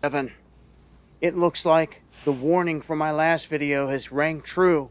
7. It looks like the warning from my last video has rang true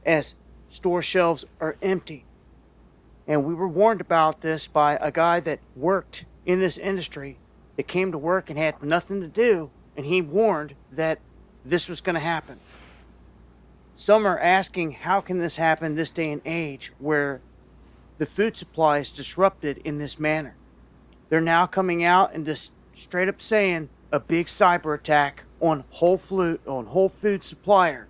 as store shelves are empty. And we were warned about this by a guy that worked in this industry that came to work and had nothing to do, and he warned that this was going to happen. Some are asking, how can this happen this day and age where the food supply is disrupted in this manner? They're now coming out and just straight up saying a big cyber attack on Whole Food Supplier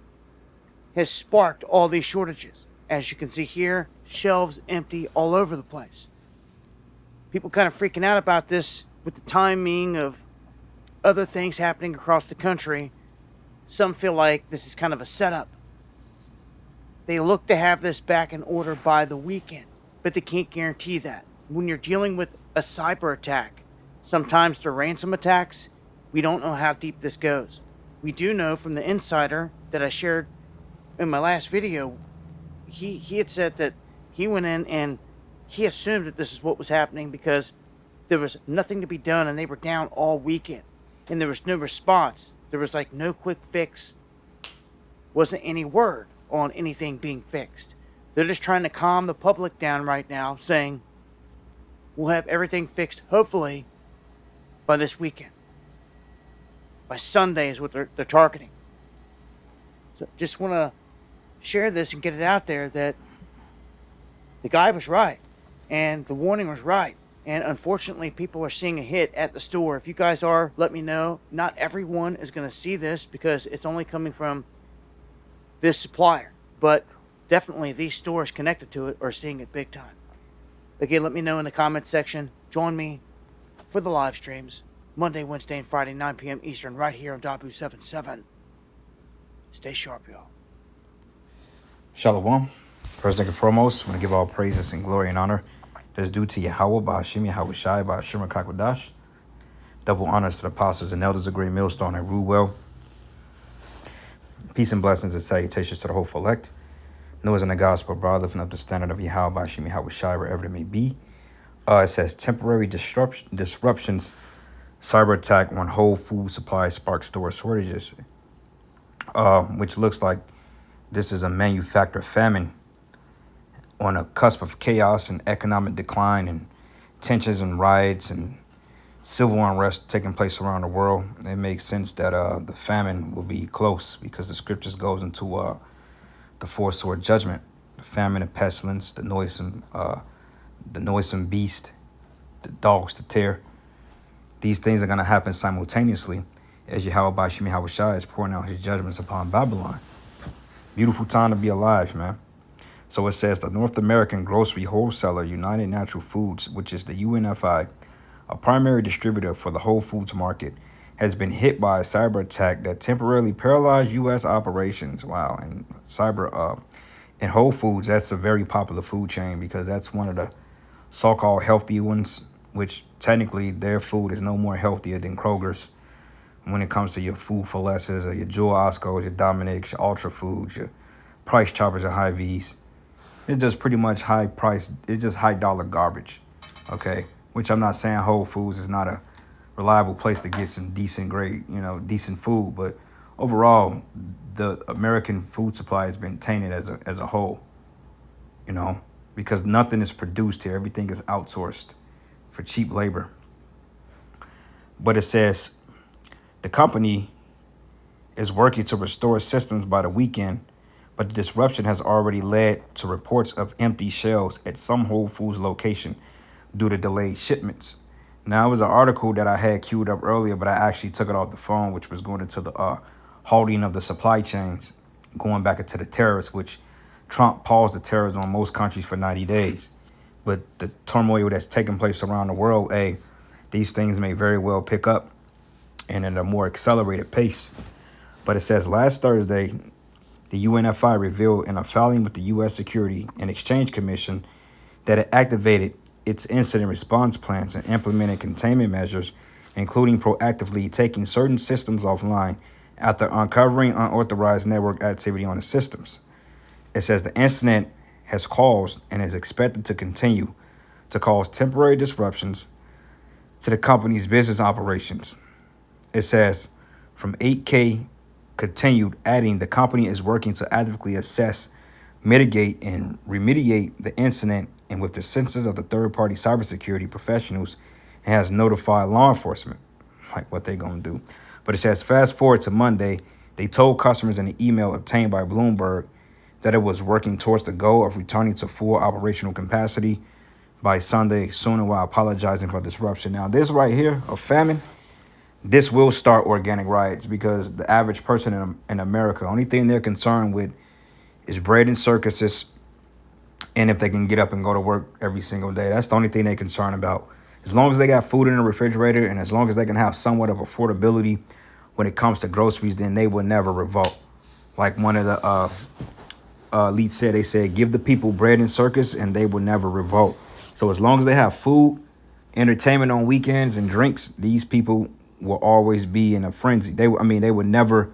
has sparked all these shortages. As you can see here, shelves empty all over the place. People kind of freaking out about this with the timing of other things happening across the country. Some feel like this is kind of a setup. They look to have this back in order by the weekend, but they can't guarantee that. When you're dealing with a cyber attack, sometimes they're ransom attacks. We don't know how deep this goes. We do know from the insider that I shared in my last video, he had said that he went in and he assumed that this is what was happening because there was nothing to be done and they were down all weekend and there was no response. There was like no quick fix. Wasn't any word on anything being fixed. They're just trying to calm the public down right now, saying we'll have everything fixed hopefully by this weekend. By Sunday is what they're targeting. So just want to share this and get it out there that the guy was right and the warning was right. And unfortunately, people are seeing a hit at the store. If you guys are, let me know. Not everyone is going to see this because it's only coming from this supplier. But definitely these stores connected to it are seeing it big time. Again, let me know in the comment section. Join me for the live streams Monday, Wednesday, and Friday, 9 p.m. Eastern, right here on Dabu77. Stay sharp, y'all. Shalom. First and foremost, I want to give all praises and glory and honor that is due to Yahweh, Ba'ashim Yahweh Shai, Ba'ashim Kakwadash. Double honors to the apostles and elders of Great Millstone and rule well. Peace and blessings and salutations to the whole elect. Noah's in the gospel, broad, lifting up the standard of Yahweh, Ba'ashim Yahweh Shai, wherever it may be. It says temporary disruptions, cyber attack on Whole Food Supply spark store shortages, which looks like this is a manufactured famine on a cusp of chaos and economic decline and tensions and riots and civil unrest taking place around the world. It makes sense that the famine will be close because the scriptures goes into the four sword judgment, the famine and pestilence, the noisome beast, the dogs to tear. These things are going to happen simultaneously as Yahweh Ba'ashim Yahweh Shai is pouring out his judgments upon Babylon. Beautiful time to be alive, man. So it says the North American grocery wholesaler United Natural Foods, which is the UNFI, a primary distributor for the Whole Foods market, has been hit by a cyber attack that temporarily paralyzed U.S. operations. Wow. And in Whole Foods, that's a very popular food chain because that's one of the so-called healthy ones, which technically their food is no more healthier than Kroger's when it comes to your Food for Lesses or your Jewel Oscos, your Dominick's, your Ultra Foods, your Price Choppers, your Hy-Vees. It's just pretty much high price. It's just high dollar garbage, okay? Which I'm not saying Whole Foods is not a reliable place to get some decent decent food. But overall, the American food supply has been tainted as a whole, because nothing is produced here. Everything is outsourced for cheap labor. But it says the company is working to restore systems by the weekend, but the disruption has already led to reports of empty shelves at some Whole Foods location due to delayed shipments. Now, it was an article that I had queued up earlier, but I actually took it off the phone, which was going into the halting of the supply chains, going back into the tariffs, which Trump paused the tariffs on most countries for 90 days. But the turmoil that's taking place around the world, these things may very well pick up and at a more accelerated pace. But it says last Thursday, the UNFI revealed in a filing with the U.S. Security and Exchange Commission that it activated its incident response plans and implemented containment measures, including proactively taking certain systems offline after uncovering unauthorized network activity on the systems. It says the incident has caused and is expected to continue to cause temporary disruptions to the company's business operations. It says, from 8K continued, adding, the company is working to actively assess, mitigate, and remediate the incident, and with the census of the third-party cybersecurity professionals, and has notified law enforcement, like what they gonna do. But it says, fast forward to Monday, they told customers in an email obtained by Bloomberg that it was working towards the goal of returning to full operational capacity by Sunday, sooner, while apologizing for disruption. Now, this right here, a famine, this will start organic riots, because the average person in America, only thing they're concerned with is bread and circuses, and if they can get up and go to work every single day. That's the only thing they're concerned about. As long as they got food in the refrigerator, and as long as they can have somewhat of affordability when it comes to groceries, then they will never revolt. Like one of the elites said, they said, give the people bread and circus and they will never revolt. So as long as they have food, entertainment on weekends, and drinks, these people will always be in a frenzy. They would never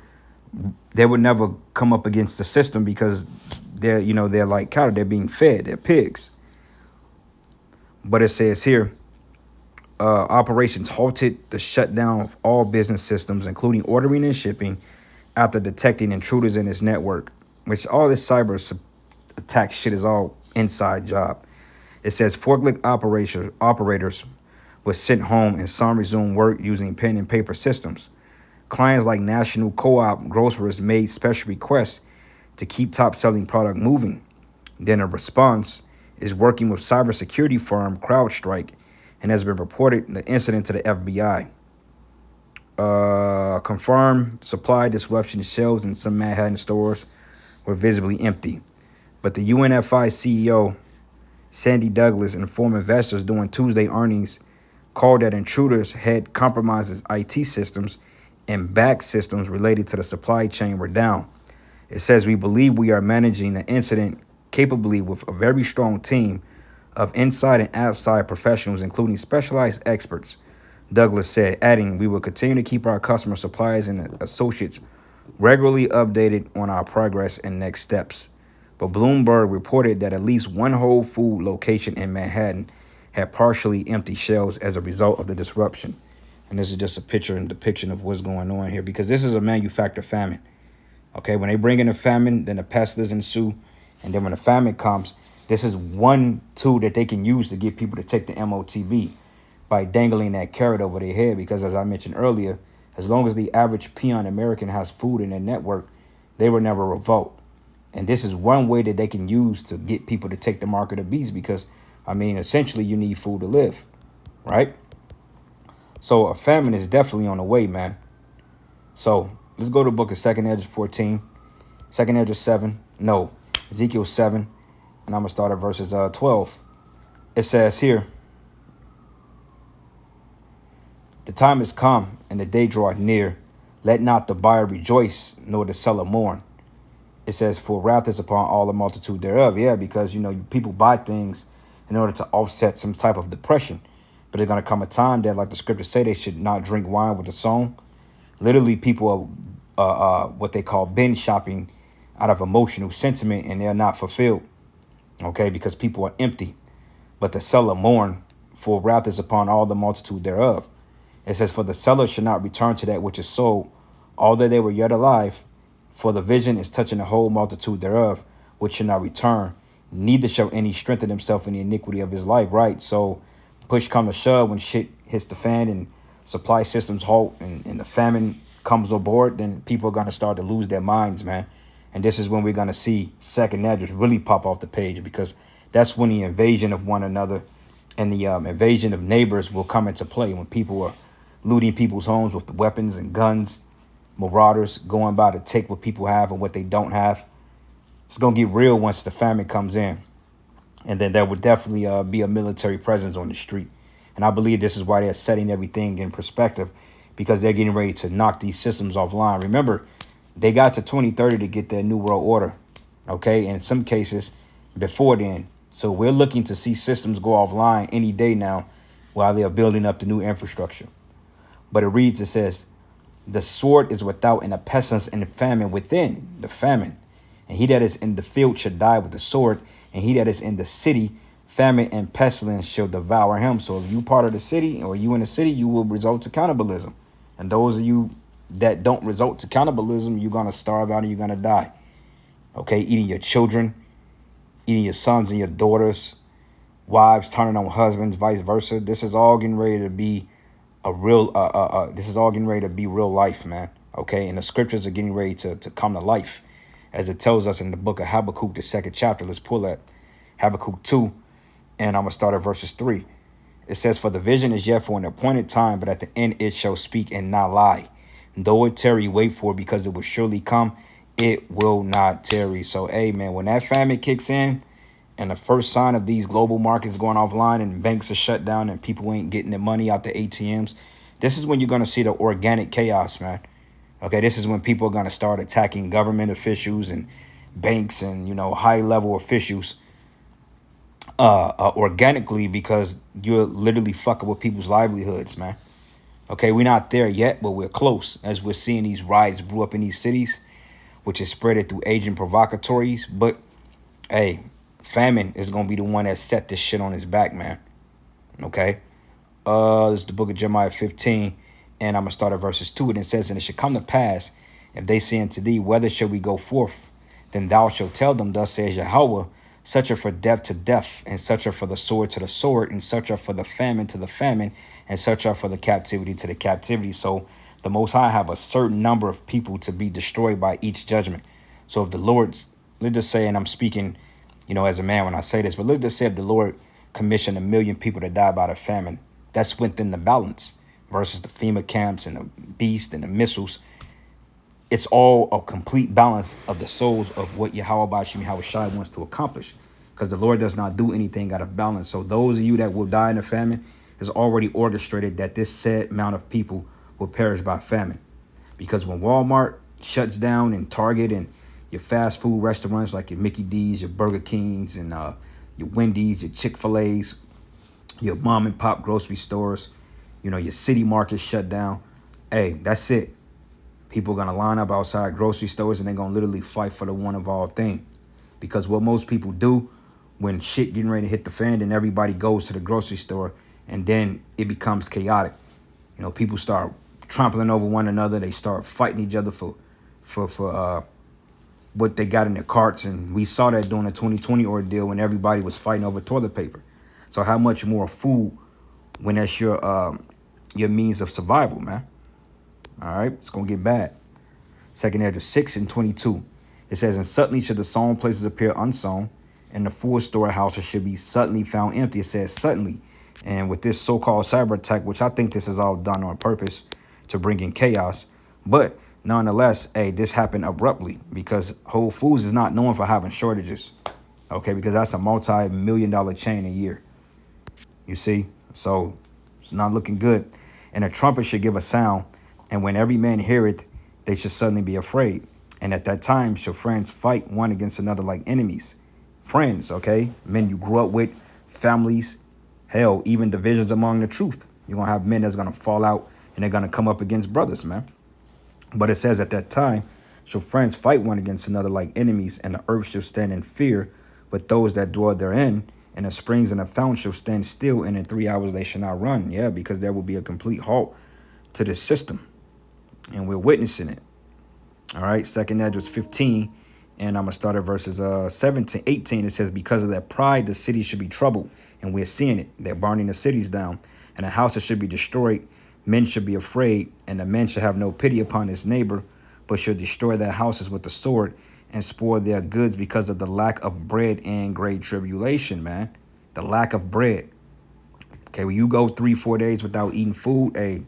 come up against the system, because they're like cattle. They're being fed. They're pigs. But it says here, operations halted the shutdown of all business systems, including ordering and shipping, after detecting intruders in its network. Which all this cyber attack shit is all inside job. It says forklift operators were sent home, and some resumed work using pen and paper systems. Clients like National Co-op grocers made special requests to keep top-selling product moving. Then a response is working with cybersecurity firm CrowdStrike, and has been reported the incident to the FBI. Confirmed supply disruption. Shelves in some Manhattan stores were visibly empty. But the UNFI CEO, Sandy Douglas, informed investors during Tuesday earnings called that intruders had compromised its IT systems, and back systems related to the supply chain were down. It says, we believe we are managing the incident capably with a very strong team of inside and outside professionals, including specialized experts, Douglas said, adding, we will continue to keep our customer suppliers and associates regularly updated on our progress and next steps. But Bloomberg reported that at least one Whole Food location in Manhattan had partially empty shelves as a result of the disruption. And this is just a picture and depiction of what's going on here, because this is a manufactured famine. Okay, when they bring in a famine, then the pestilence ensue. And then when the famine comes, this is one tool that they can use to get people to take the MOTB by dangling that carrot over their head. Because as I mentioned earlier, as long as the average peon American has food in their network, they will never revolt. And this is one way that they can use to get people to take the mark of the beast, because, essentially you need food to live, right? So a famine is definitely on the way, man. So let's go to the book of 2nd Ezra 14, 2nd Ezra 7, no, Ezekiel 7, and I'm going to start at verses 12. It says here, the time is come, and the day draweth near. Let not the buyer rejoice, nor the seller mourn. It says, for wrath is upon all the multitude thereof. Yeah, because, people buy things in order to offset some type of depression. But there's going to come a time that, like the scriptures say, they should not drink wine with the song. Literally, people are what they call binge shopping out of emotional sentiment, and they're not fulfilled. Okay, because people are empty. But the seller mourn, for wrath is upon all the multitude thereof. It says, for the seller should not return to that which is sold, all that they were yet alive. For the vision is touching the whole multitude thereof, which should not return. Neither shall any strengthen himself in the iniquity of his life. Right. So push come to shove, when shit hits the fan and supply systems halt, and the famine comes aboard, then people are going to start to lose their minds, man. And this is when we're going to see 2nd Ezra really pop off the page, because that's when the invasion of one another and the invasion of neighbors will come into play, when people are looting people's homes with weapons and guns, marauders going by to take what people have and what they don't have. It's going to get real once the famine comes in. And then there would definitely be a military presence on the street. And I believe this is why they're setting everything in perspective, because they're getting ready to knock these systems offline. Remember, they got to 2030 to get their new world order. Okay, and in some cases before then. So we're looking to see systems go offline any day now while they are building up the new infrastructure. But it reads, it says, the sword is without, and a pestilence and famine within, the famine. And he that is in the field shall die with the sword, and he that is in the city, famine and pestilence shall devour him. So if you part of the city, or you in the city, you will result to cannibalism. And those of you that don't resort to cannibalism, you're going to starve out and you're going to die. Okay, eating your children, eating your sons and your daughters, wives turning on husbands, vice versa. This is all getting ready to be a real, this is all getting ready to be real life, man. Okay, and the scriptures are getting ready to come to life, as it tells us in the book of Habakkuk, the 2nd chapter. Let's pull that. Habakkuk 2, and I'm going to start at verses 3. It says, for the vision is yet for an appointed time, but at the end it shall speak and not lie. Though it tarry, wait for it, because it will surely come. It will not tarry. So, hey, man, when that famine kicks in and the first sign of these global markets going offline and banks are shut down and people ain't getting their money out the ATMs, this is when you're going to see the organic chaos, man. Okay, this is when people are going to start attacking government officials and banks and, high-level officials organically, because you're literally fucking with people's livelihoods, man. Okay, we're not there yet, but we're close, as we're seeing these riots brew up in these cities, which is spread through agent provocatories. But hey, famine is gonna be the one that set this shit on his back, man. Okay, this is the book of Jeremiah 15, and I'm gonna start at verses 2. And it says, and it shall come to pass, if they say unto thee, whether shall we go forth, then thou shalt tell them, thus says Yahweh, such are for death to death, and such are for the sword to the sword, and such are for the famine to the famine, and such are for the captivity to the captivity. So the Most High have a certain number of people to be destroyed by each judgment. So if the Lord's, let's just say, and I'm speaking, as a man when I say this, but let's just say if the Lord commissioned 1 million people to die by the famine, that's within the balance versus the FEMA camps and the beast and the missiles. It's all a complete balance of the souls of what Yahweh Bashim Yahushai wants to accomplish, because the Lord does not do anything out of balance. So those of you that will die in the famine is already orchestrated that this said amount of people will perish by famine. Because when Walmart shuts down and Target and your fast food restaurants like your Mickey D's, your Burger Kings, and your Wendy's, your Chick-fil-A's, your mom and pop grocery stores, your city markets shut down, hey, that's it. People are going to line up outside grocery stores and they're going to literally fight for the one of all thing. Because what most people do when shit getting ready to hit the fan, then everybody goes to the grocery store and then it becomes chaotic. People start trampling over one another. They start fighting each other for what they got in their carts. And we saw that during the 2020 ordeal when everybody was fighting over toilet paper. So how much more food when that's your means of survival, man? All right, it's going to get bad. 2nd Ezra 6 and 22. It says, and suddenly should the sown places appear unsown, and the full storehouses should be suddenly found empty. It says suddenly. And with this so-called cyber attack, which I think this is all done on purpose to bring in chaos. But nonetheless, hey, this happened abruptly because Whole Foods is not known for having shortages. Okay, because that's a multi-million-dollar chain a year. You see? So it's not looking good. And a trumpet should give a sound, and when every man heareth, they should suddenly be afraid. And at that time shall friends fight one against another like enemies. Friends, okay? Men you grew up with, families, hell, even divisions among the truth. You're going to have men that's going to fall out and they're going to come up against brothers, man. But it says at that time shall friends fight one against another like enemies, and the earth shall stand in fear, but those that dwell therein, and the springs and the fountains shall stand still, and in 3 hours they shall not run. Yeah, because there will be a complete halt to this system. And we're witnessing it. All right, 2nd Ezra 15, and I'm going to start at verses 17, 18. It says, because of that pride, the city should be troubled, and we're seeing it. They're burning the cities down, and the houses should be destroyed. Men should be afraid, and the man should have no pity upon his neighbor, but should destroy their houses with the sword and spoil their goods because of the lack of bread and great tribulation, man. The lack of bread. Okay, when you go 3-4 days without eating food, hey,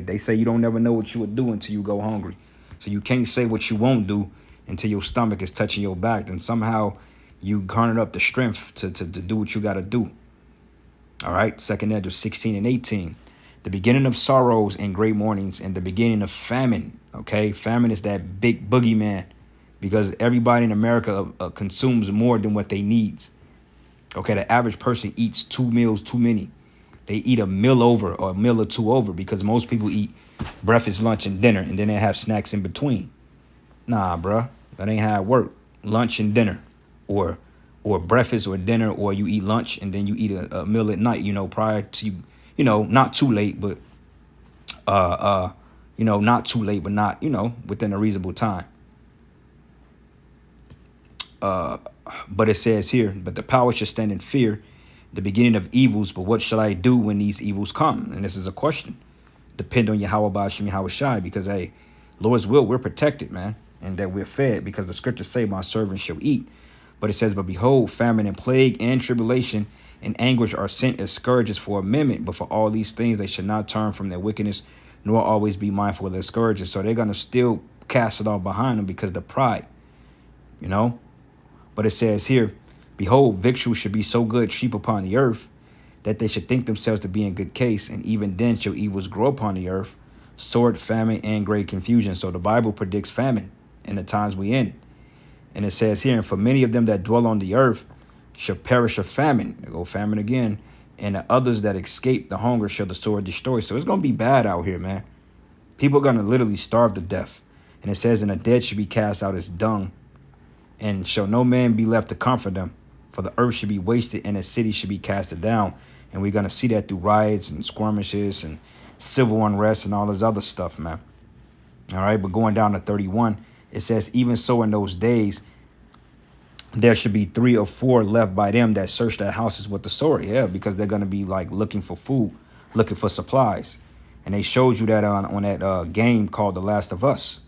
they say you don't never know what you would do until you go hungry. So you can't say what you won't do until your stomach is touching your back. Then somehow you garnered up the strength to do what you got to do. All right, 2nd Ezra 16 and 18. The beginning of sorrows and great mournings, and the beginning of famine. Okay, famine is that big boogeyman, because everybody in America consumes more than what they needs. Okay, the average person eats 2 meals too many. They eat a meal over or a meal or two over, because most people eat breakfast, lunch, and dinner, and then they have snacks in between. Nah, bruh, that ain't how it work. Lunch and dinner, or breakfast or dinner, or you eat lunch and then you eat a meal at night, prior to, not too late, but not too late, but not, within a reasonable time. But it says here, but the power should stand in fear, the beginning of evils. But what shall I do when these evils come? And this is a question. Depend on Yahweh Ba'ashim Yahweh Shai, because, hey, Lord's will, we're protected, man, and that we're fed, because the scriptures say, my servants shall eat. But it says, but behold, famine and plague and tribulation and anguish are sent as scourges for a moment. But for all these things, they should not turn from their wickedness, nor always be mindful of their scourges. So they're going to still cast it all behind them because of the pride, But it says here, behold, victuals should be so good sheep upon the earth, that they should think themselves to be in good case, and even then shall evils grow upon the earth, sword, famine, and great confusion. So the Bible predicts famine in the times we in. And it says here, and for many of them that dwell on the earth shall perish of famine. There go famine again. And the others that escape the hunger shall the sword destroy. So it's going to be bad out here, man. People are going to literally starve to death. And it says, and the dead should be cast out as dung, and shall no man be left to comfort them. For the earth should be wasted, and the city should be casted down. And we're going to see that through riots and skirmishes and civil unrest and all this other stuff, man. All right, but going down to 31, it says, even so in those days, there should be 3 or 4 left by them that search their houses with the sword. Yeah, because they're going to be like looking for food, looking for supplies. And they showed you that on that game called The Last of Us.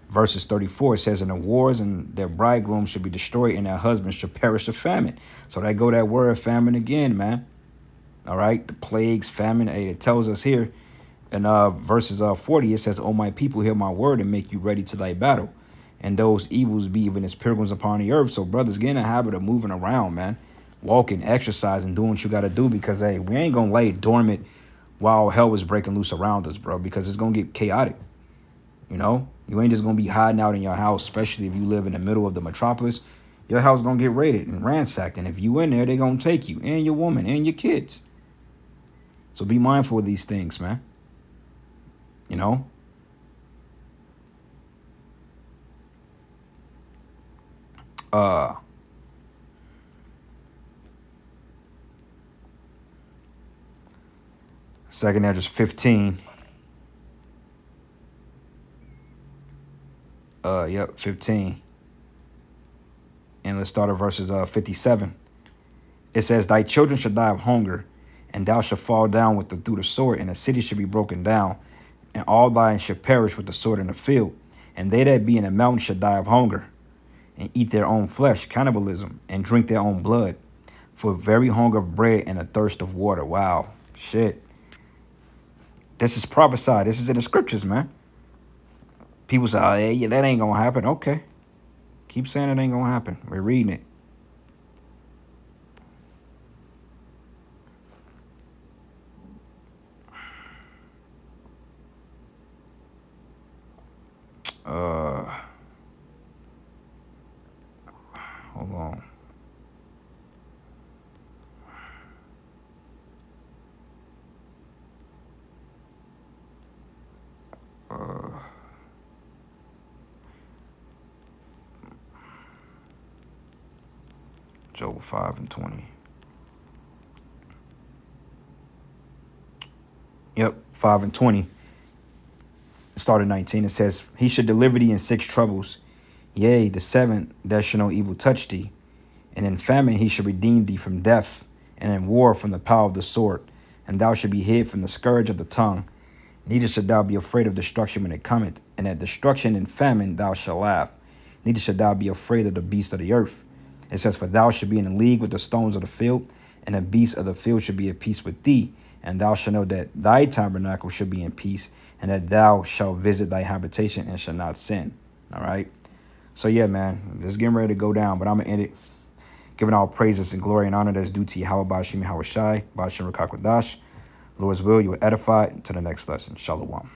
Verses 34, it says, and the wars and their bridegrooms should be destroyed, and their husbands should perish of famine. So that go that word famine again, man. All right, the plagues, famine. It tells us here in verses 40, it says, O my people, hear my word and make you ready to thy battle. And those evils be even as pilgrims upon the earth. So brothers, get in a habit of moving around, man. Walking, exercising, doing what you got to do, because, hey, we ain't going to lay dormant while hell is breaking loose around us, bro, because it's going to get chaotic. You ain't just going to be hiding out in your house, especially if you live in the middle of the metropolis. Your house going to get raided and ransacked. And if you in there, they going to take you and your woman and your kids. So be mindful of these things, man. 2nd Esdras 15. 15. And let's start at verses 57. It says, thy children shall die of hunger, and thou shalt fall down through the sword, and the city shall be broken down, and all thine shall perish with the sword in the field. And they that be in the mountain shall die of hunger, and eat their own flesh, cannibalism, and drink their own blood, for very hunger of bread and a thirst of water. Wow, shit. This is prophesied. This is in the scriptures, man. People say, oh, yeah, that ain't going to happen. Okay. Keep saying it ain't going to happen. We're reading it. Hold on. Job 5:20. Yep, 5:20. Start at 19. It says, he should deliver thee in 6 troubles. Yea, the 7th, there shall no evil touch thee. And in famine he shall redeem thee from death, and in war from the power of the sword. And thou shalt be hid from the scourge of the tongue. Neither shalt thou be afraid of destruction when it cometh. And at destruction and famine thou shalt laugh. Neither shalt thou be afraid of the beasts of the earth. It says, for thou shalt be in a league with the stones of the field, and the beasts of the field shall be at peace with thee. And thou shalt know that thy tabernacle shall be in peace, and that thou shalt visit thy habitation and shall not sin. All right. So, yeah, man, it's getting ready to go down, but I'm going to end it giving all praises and glory and honor that's due to Yahweh Ba'ashim Yahweh Shai, Ba'ashim Rakakwadash. Lord's will, you will edify. Until the next lesson. Shalom.